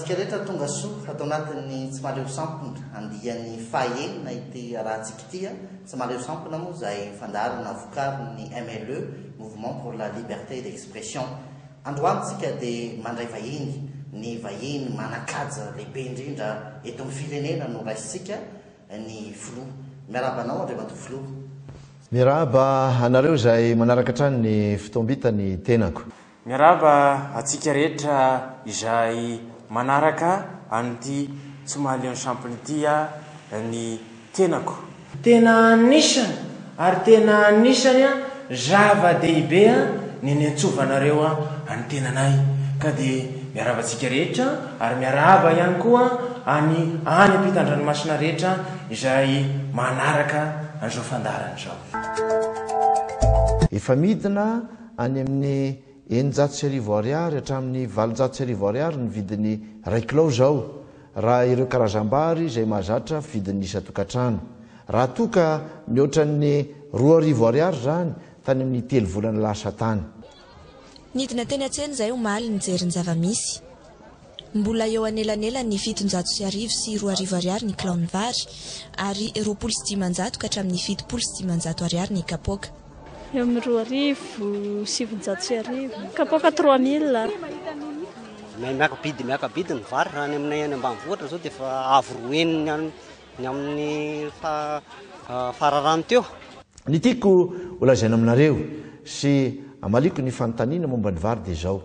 antsika rehetra tonga soa atao anatin'ny tsy maleo sampona andian'ny fahaenina ity rahantsika ity tsy maleo sampona moa izay fandarana vokariny MLE Mouvement pour la Liberté d'Expression. Androantsika dia mandray vahiny ny vahiny manakaja lehibe indrindra eto amin'ny firenena no raisitsika ny filoha. Miaraba anao Andriamatoa Filoha. Miaraba anareo izay manaraka hatrany ny fitombitany tenako. Miaraba atsika rehetra izay manaraka an'ity tsy mahaleo sampony ity ny tenako. Tena anisany ary tena anisany zava-dehibe ny nentsovanareo any tenanay ka dia miaraba atsika rehetra ary miaraba ihany koa any ampitan-dranomasina rehetra izay manaraka an'izao fandarana izao. Efa midina any amin'ny 900 ariary hatramin'ny 700 ariary ny vidin'ny 1 kilao zao raha ireo karazam-bary izay mahazatra vidin'ny isa-tokantrano. Raha toka mihoatran'ny 2 ariary zany tany amin'ny 3 volana lasa tany. Nidina teny an-tsena izay omaly ny jeriny zava-misy. Mbola eo anelanela ny 700 sy 2 ariary ny kilaon'ny vary ary 2,500 ka hatramin'ny 7,500 ariary ny kapoaka. Eo amin'ny 2,700 kapoaka 3000. Miakabidy ny vary raha ny aminay any ambanivohitra zao dia efa avo roeniny ny amin'ny fararano teo. Ny tiako holazaina aminareo sy amaliko ny fanontaniana momba ny vary dia izao.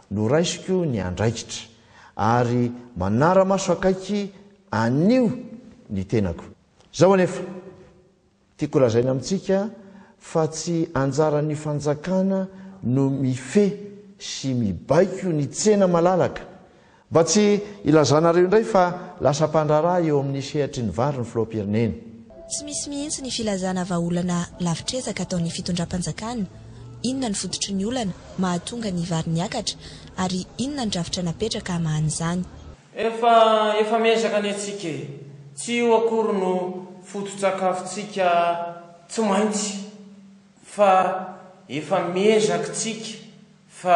Noraisiko ny andraikitra ary manara-maso akaiky anio ny tenako. Zao anefa tiako holazaina amintsika fa tsy anjaran'ny fanjakana no mife sy mibaiko ny tsena malalaka. Mba tsy ilazanareo indray fa lasa mpandraraha eo amin'ny sehatry ny vary ny filoham-pirenena. Tsy misy mihitsy ny filazana vahaolana lavitrezaka ataon'ny fitondram-panjakana. Inona ny fototry ny olana mahatonga ny vary niakatra ary inona ny drafitra napetraka mahan'izany. Efa miezaka ny atsika tsy io akory no foto-tsakafontsika tsy maintsy fa efa miezaka tsika fa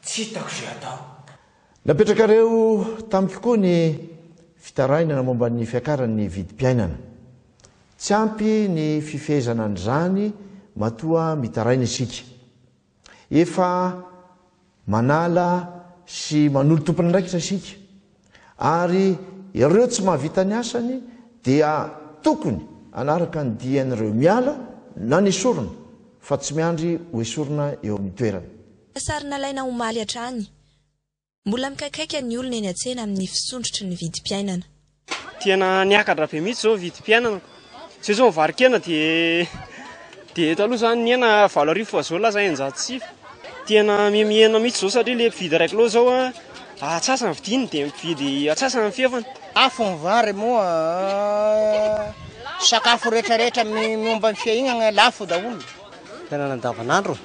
tsy hitako izay atao. Napetrakareo tamiko koa ny fitarainana momba ny fiakaran'ny vidim-piainana. Tsy ampy ny fifehezana an'izany matoa mitaraina isika. Efa manala sy manolo tompony ndraikitra isika. Ary ireo tsy mahavita ny asany dia tokony anaraka ny dian'ireo miala na ny sorona fa tsy miandry ho esorona eo amin'ny toerana. Sarina laina omaly hatrany. Mbola mikakaika ny olona eny an-tsena amin'ny fisondrotry ny vidim-piainana. Tena niakatra be mihitsy zao vidim-piainana. Tsy zao varikena dia eto aloha zany ny hena 7 fa zao lasa 900. Tena mihena mihitsy zao satria le mpividy 1 kilao zao atsasany vidiny dia mividy atsasany fiefany. Afo ny vary moa sakafo rehetrarehetra momba ny fiainana lafo daholo. Fiainana andavanandro.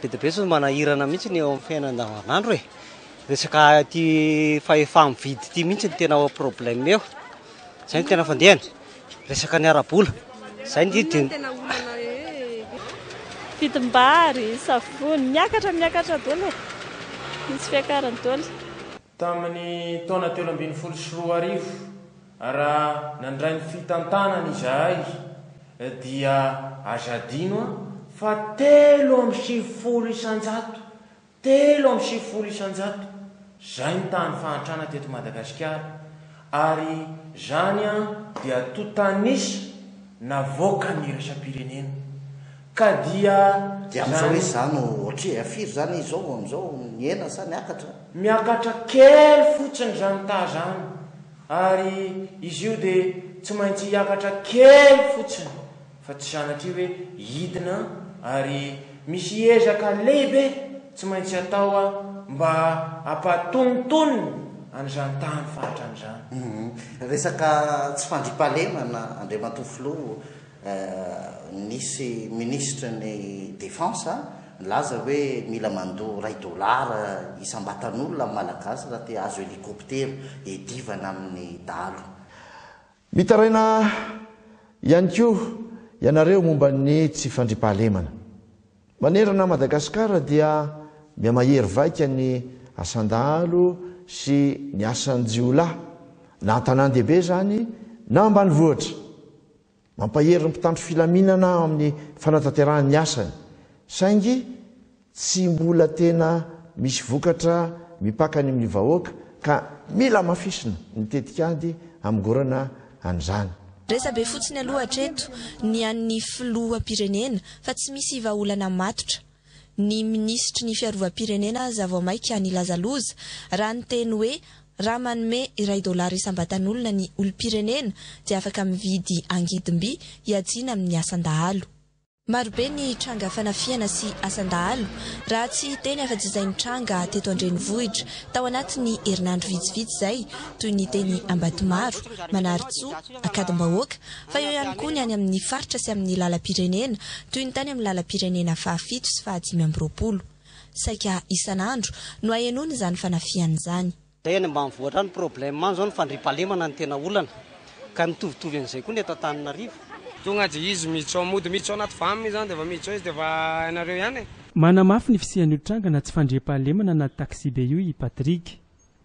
Be dia be so manahirana mihitsy ny eo amin'ny fiainana andavanandro e. Resaka ty fa efa mividy ty mihitsy ny tena problème eo. Zay ny tena fandehany. Resaka ny ara-bola. Zay ny tena Fitim-bary, savony, miakatra daholo. Misy fiakarany daholo. Tamin'ny taona 2014 raha nandray ny fitantanana izahay dia azadino fa 3,7 isan-jato. 3,7 isan-jato. Zay ny tany fahantrana teto Madagasikara. Ary zany dia totanisa navoaka ny iraisam-pirenena. Ka dia amin'izao hoe zany ohatra afiry zany izao amin'izao niena sa niakatra. Miakatra kely fotsiny zany zany. Ary izy io dia tsy maintsy hiakatra kely fotsiny fa tsy sanatria hoe hidina ary misy ezaka lehibe tsy maintsy atao mba hampatontonony an'izany tany fahatran'izany. Resaka tsy fandriam-pahalemana Andriamatoa Filoha nisy ministre ny défense nilaza hoe mila mandoa $2 isam-batan'olona malagasy raha te azo hélicoptère edivana amin'ny dalo. Mitaraina ihany koa ianareo momba ny tsy fandriam-pahalemana. Manerana Madagasikara dia miamahery vaika ny asandalo sy ny asan'ny jiolahy na an-tanan-dehibe zany na ambany vohatra mampahery ny mpitandro filaminana amin'ny fanatanterahany asany saingy tsy mbola tena misy vokatra mipakany amin'ny vahoaka ka mila mafisina nitetikady amgorana an'izany resabe fotsiny aloha hatreto ny an'ny filoha-pirenena fa tsy misy vahaolana matotra ny ministry ny fiarovam-pirenena zava-maika ny lazaloza raha ny teny hoe raha manome $1 isam-batan'olona ny olom-pirenena dia afaka mividy angidimby hiajiana amin'ny asan-dahalo. Marobe ny tranga fanafiana sy asan-dahalo raha tsy teny afa-jizainy tranga teto Andrenivohitra tao anatin'ny herinandro vitsivitsy izay toy ny teny Ambatomaro, Manaritsoa, Akadimbahoaka fa eo ihany koa ny any amin'ny faritra sy amin'ny lalam-pirenena toy ny tany amin'ny lalam-pirenena faha-7 sy faha-520 saika isan'andro no ahenoana izany fanafiana izany. Dia ny ambanivohitra ny problème zao ny fandriampahalemana ny tena olana ka mitovitovy an'izay koa ny eto Antananarivo. Tonga dia izy miditra mody miditra anaty faminy zany dia efa miditra izy dia efa ianareo ihany. Manamafy ny fisian'io tranga na tsy fandriampahalemana na taxi be io i Patrik.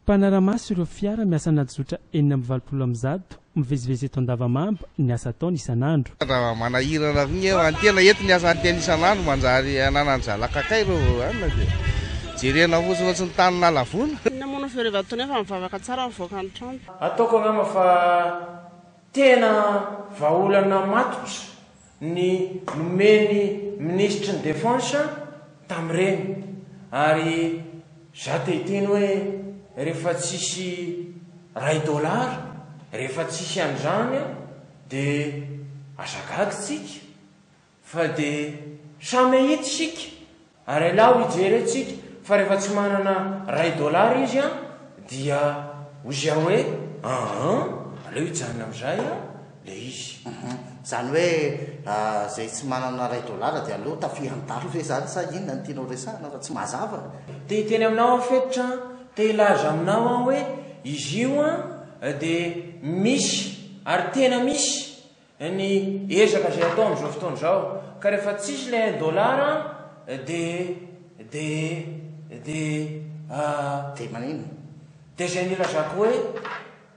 Mpanaramaso ireo fiara miasa anaty zotra 420 mivezivezy eto Andavamamba ny asa ataony isan'andro. Raha manahirana igny eo antena eto ny asa antena isan'andro manjary ananany zalakakay ireo anina dia jerena fotsiny tsy ny tany nalavona. Namono fiarovan-tony efa mivavaka tsara mivoaka ny trano. Ataoko angamba fa tena vahaolana matotra ny nomeny ministre ny défense tamin'ireny ary za tehiteny hoe rehefa tsisy $1 rehefa tsisy an'izany dia azagagy tsika fa dia samy hita sika ary alao hijery atsika fa rehefa tsy manana $1 izy dia ozia hoe aleo hijanona amin'izay le izy zany hoe zay tsy manana $1 dia aleo tafiantalo hoe zany sa inona ny tianao resahana fa tsy mazava dia hiteny aminao fetitra te hilaza aminao hoe izy io dia misy ary tena misy ny ezaka zay atao amin'izao fotoana izao ka rehefa tsisy le $1 dia manino dia zay nilazako hoe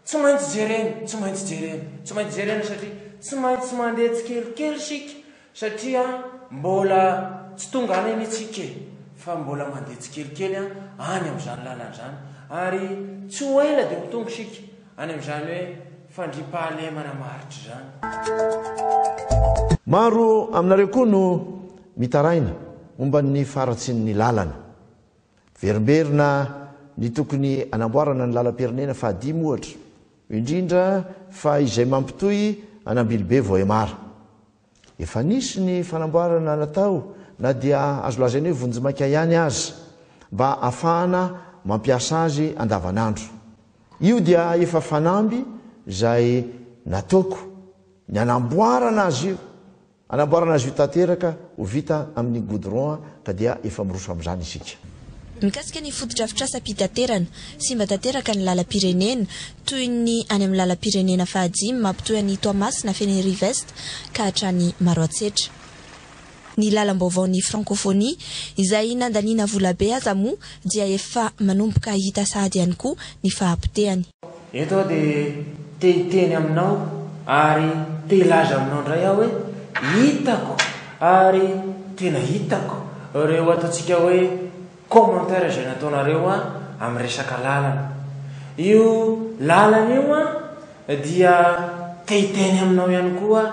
tsy maintsy jerena tsy maintsy jerena tsy maintsy jerena satria tsy maintsy mandeha tsikelikely sika satria mbola tsy tonga any anitsika fa mbola mandeha tsikelikely any amin'izany lalan'izany ary tsy ho ela dia ho tonga sika any amin'izany hoe fandriampahalemana maritra izany. Maro aminareo koa no mitaraina momba ny faratsin'ny lalana verimberina ny tokony anamboarana ny lalam-pirenena fa 10 ohatra indrindra fa izay mampitoy anambilibe voemara efa nisy ny fanamboarana natao na dia azo lazainy hoe vonjy-maika ihany azy mba ahafahana mampiasa azy andavanandro io dia efa fanamby izay nataoko ny anamboarana azy io tanteraka ho vita amin'ny goudron ka dia efa miroso amin'izany isika. Mikasika ny fotodrafitrasa pitaterana sy mba tanteraka ny lalam-pirenena toy ny any amin'ny lalam-pirenena faha-5 mampitoy any Toamasina feny Riveste ka hatrany Maroantsetra. Ny lalam-baovaon'ny francophonie izay nandaniana volabe aza moa dia efa manomboka hita sady ihany koa ny fahampitehany. Eto dia te hiteny aminao ary te hilaza aminao indray aho hoe hitako ary tena hitako ireo ataontsika hoe commentaire izay nataonareo amin'ny resaka lalana. Io lalana io dia te hiteny aminao ihany koa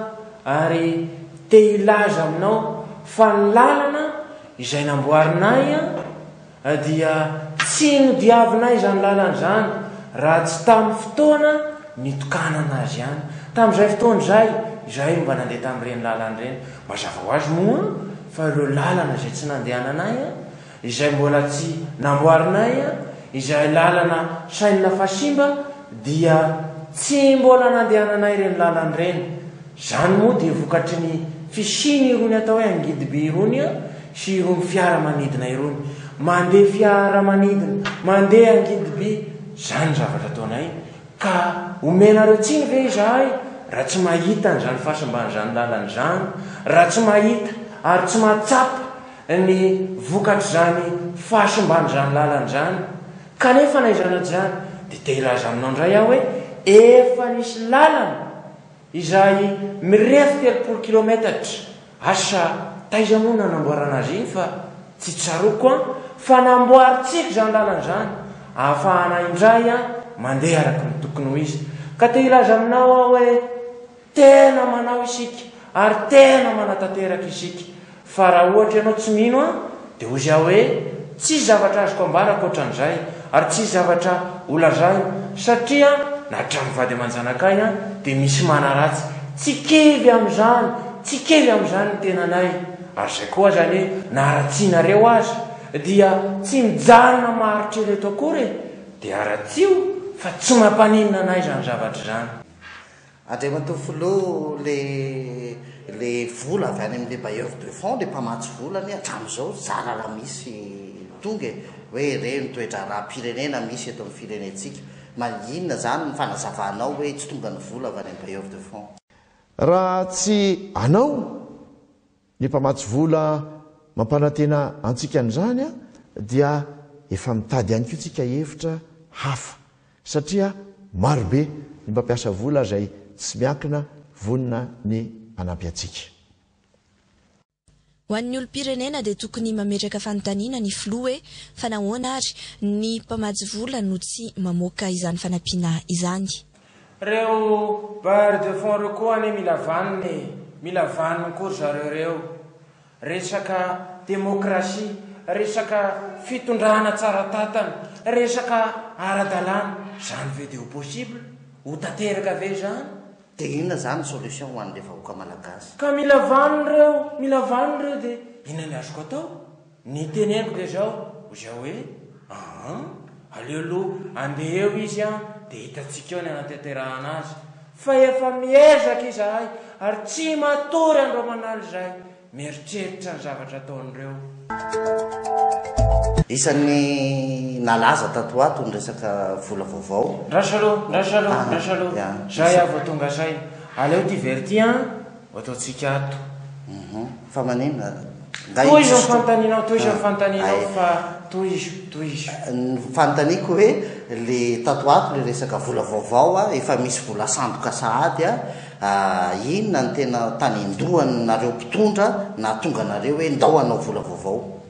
ary te hilaza aminao fa ny lalana izay namboarinay dia tsy nodiavinay izany lalana izany raha tsy tamin'ny fotoana nitokanana azy ihany. Tamin'izay fotoana izay izahay mba nandeha tamin'ireny lalana ireny mazava ho azy moa fa ireo lalana izay tsy nandehananay izay mbola tsy namboarinay izay lalana sainina fasimba dia tsy mbola nandehananay ireny lalana ireny. Zany moa dia vokatry ny fisiny irony atao hoe angidibe irony sy irony fiaramanidina irony mandeha fiaramanidina mandeha angidibe zany zavatra ataonay ka omenareo tsiny ve izahay raha tsy mahita n'izany fahasamban'izany lalana izany raha tsy mahita ary tsy mahatsapa ny vokatry zany fahasamban'izany lalana izany kanefa naizanatra zany dia te ilaza aminao indray aho hoe efa nisy lalana izay mirefy 30 kilometatra asa taiza moa nanamboarana azy iny fa tsy tsaroko a fa namboaritsika zany lalana zany ahafahana indray a mandeha araka ny tokony ho izy ka te ilaza aminao aho hoe tena manao isika ary tena manatanteraka isika fa raha ohatra ianao tsy mino a dia ozy aho hoe tsisy zavatra azoko ambarako ohatran'izay ary tsisy zavatra olazay satria nahatramivady aman-janakay a dia misy manaratsy tsy kevy amin'izany tsy kevy amin'izany ny tenanay ary zay koa zany hoe naharatsianareo azy dia tsy mijanona maharitra ireto akory dia ara-tsio fa tsy mampanina anay zany zavatra zany Andriamatofolo le vola avy any amin'le bailleur de fonds le mpamatsy volany hatramin'izao zara raha misy tonga hoe reny toetra raha-pirenena misy eto amin'ny firenentsika maninona zany ny fanazavanao hoe tsy tonga ny vola avy any amin'ny bailleur de fonds raha tsy anao ny mpamatsy vola mampanantena antsika an'izany a dia efa mitady ihany koa tsika hevitra hafa satria marobe ny mpampiasa vola zay tsy miankina vonina ny anampy atsika ho an'ny olo-pirenena dia tokony mametraka fanontaniana ny filoha hoe fa nahoana ary ny mpamatsy vola no tsy mamoaka izany fanampiana izany reo bailleur de fonds reo koa ane mila vaniny kory zareo reo resaka demokrasia resaka fitondrana tsara tatana resaka ara-dalàna zany ve dia ho possible ho tanteraka ve zany dia inona zany solution ho an'le vahoaka malagasy ka mila vaniny reo dia inona ny azoko atao ny teneniko dia zao ozy aho hoe aleoloha andeha eo izy a dia hitantsika eo ny anatanterahana azy fa efa miezaka izahay ary tsy matory andro manalo zay mieritreritra ny zavatra ataon'ireo isan'ny nalaza tato ato ny resaka vola vaovao ndrasaloha zay avy tonga zay aleo ty verty a ataotsika ato fa manina toizy fantaninao fa toizy ny fantaniko hoe le tato ato le resaka vola vaovao a efa misy vola sandoka sahady a inona ny tena tany indohany nareo mpitondra na tonga nareo hoe ndao anao vola vaovao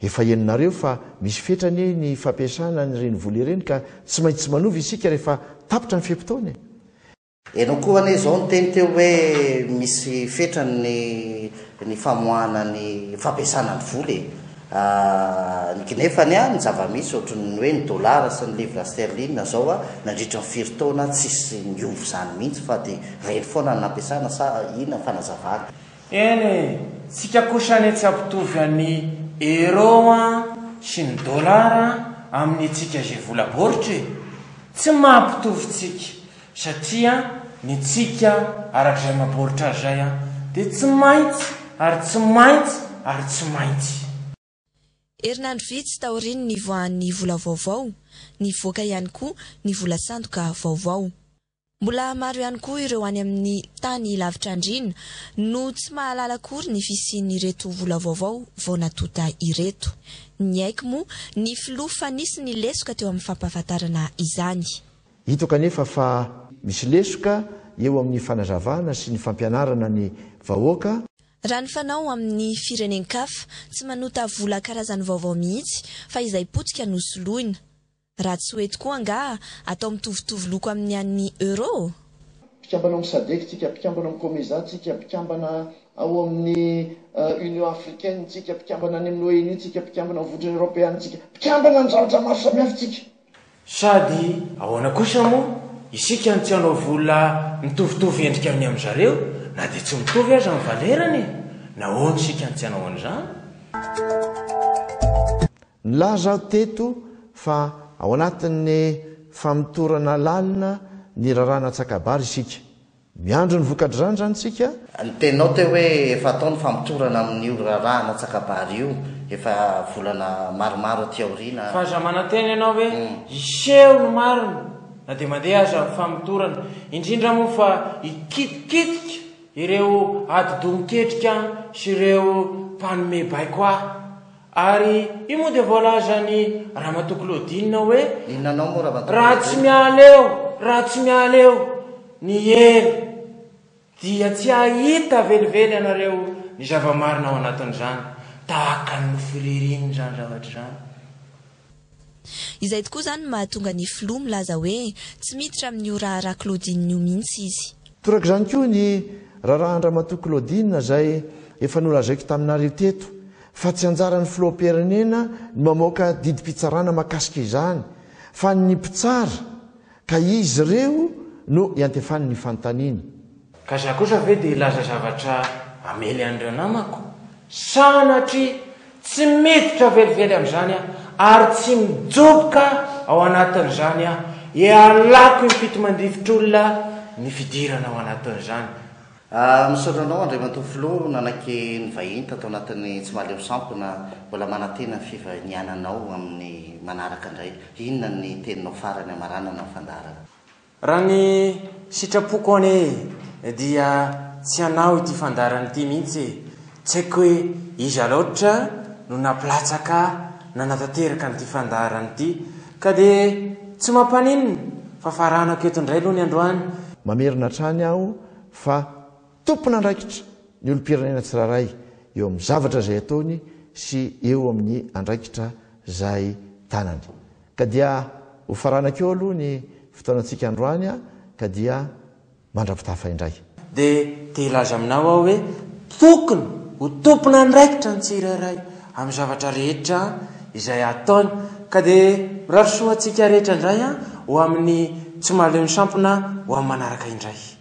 efa heninareo fa misy fetrany ny fampiasana ny reny vola ireny ka tsy maintsy manovy isika rehefa tapitra ny fiampitaony enao koa ane zao ny teny teo hoe misy fetrany ny famoahana ny fampiasana ny vola ny kinefany a ny zava-misy ohatrany hoe ny dollara sy ny livre sterline zao a nandritra ny firy-taona tsisy niovo zany mihitsy fa dia reny foana ny nampiasana sa inona fanazavana eny tsika kosany tsy ampitovy an'ny euro a sy ny dollara amin'ny tsika zay vola boritra tsy mampitovy tsika satria ny tsika arak'izay maboritra azy zay a dia tsy maintsy ary tsy maintsy ary tsy maintsy herinandro vitsy taoriny ny voan'ny vola vaovao ny voaka ihany koa ny vola sandoka vaovao mbola maro ihany koa ireo any amin'ny tany lavitra andrina no tsy mahalala akory ny fisian'ireto vola vaovao vao natota ireto ny haiko moa ny filoha fa nisy ny lesoka teo amin'ny fampahafantarana izany hito kanefa fa misy lesoka eo amin'ny fanazavana sy ny fampianarana ny vahoaka raha ny fanao amin'ny firenenkafa tsy manota vola karazany vaovao mihitsy fa izay potsika no soloina raha tsy hoety koa nga atao mitovitovy loko amin'ny an'ny euro mpikambana amin'ny sadek tsika mpikambana amin'ny comeza tsika mpikambana ao amin'ny union africaine tsika mpikambana any amin'ny ONU tsika mpikambana amin'ny votrany européenne tsika mpikambana ny zavatra maro samihafa tsika sady ahoana kosa moa isika ny tsy hanao vola mitovitovy endrika amin'ny amin'zareo na dia tsy mitovy azy amin'ny valerany nahoana isika ny tsy hanao an'izany nylaza teto fa ao anatin'ny famitorana lalina ny rarana tsakabary isika miandro ny vokatry zany zany tsika ny teninao teo hoe efa atao ny famitorana amin'io rarahana tsakabary io efa volana maromaro aty aoriana fa aza mananteny ianao hoe iseho no marina na dia mandeha aza famitorana indrindra moa fa ikitikitika ireo adi-doniketrika sy ireo mpanome baiko ahy ary io moa dia voalazany Ramatoklodina hoe inanao moa raha tsy miala eo ny ely dia tsy ahita velively anareo ny zava-marina ao anatin'izany tahaka ny fiririny zany zavatra zany. Izay tokoa zany mahatonga ny filoha milaza hoe tsy miditra amin'ny io raharaha Claudine io mihitsy izy. Toraka izany koa ny raharaha Ramatoa Claudine zay efa nolazaiko taminareo teto fa tsy anjaran'ny filoham-pirenena ny mamoaka didim-pitsarana mahakasika izany fa ny mpitsara ka izy ireo no iantefany ny fanontaniany. Ka za kosa ve dia ilaza zavatra amely an'ireo namako sanatria tsy miditra velively amin'izany ary tsy mijoboka ao anatin'izany ialako impito mandrivitr'olona ny fidirana ao anatin'izany. Misaotranao Andriamatoa Filoha nanaky ny vahiny tato anatin'ny tsy mahaleo sampona mbola manantena ny fivaniananao amin'ny manaraka indray. Inona ny teninao farany amaranana ny fandarana? Raha ny sitrapoko ane dia tsy anao ity fandarana ity mihitsy, tsy haiko hoe iza loatra no naplatsaka na natateraka n'ity fandarana ity ka dia tsy mampaninina fa faranako eto indray aloha ny androany. Mamerina trany aho fa tompona andraikitra ny olom-pirenena tsiraray eo amin'ny zavatra izay ataony sy eo amin'ny andraikitra izay tanany. Ka dia ho faranakeo aloha ny fotoanantsika androany ka dia mandrapitafa indray. Dia te hilaza aminao aho hoe tokony ho tompona andraikitra ny tsirairay amin'ny zavatra rehetra izay ataony ka dia mirarosoantsika rehetra indray ho amin'ny tsy mahaleo ny sampona ho amin'ny manaraka indray.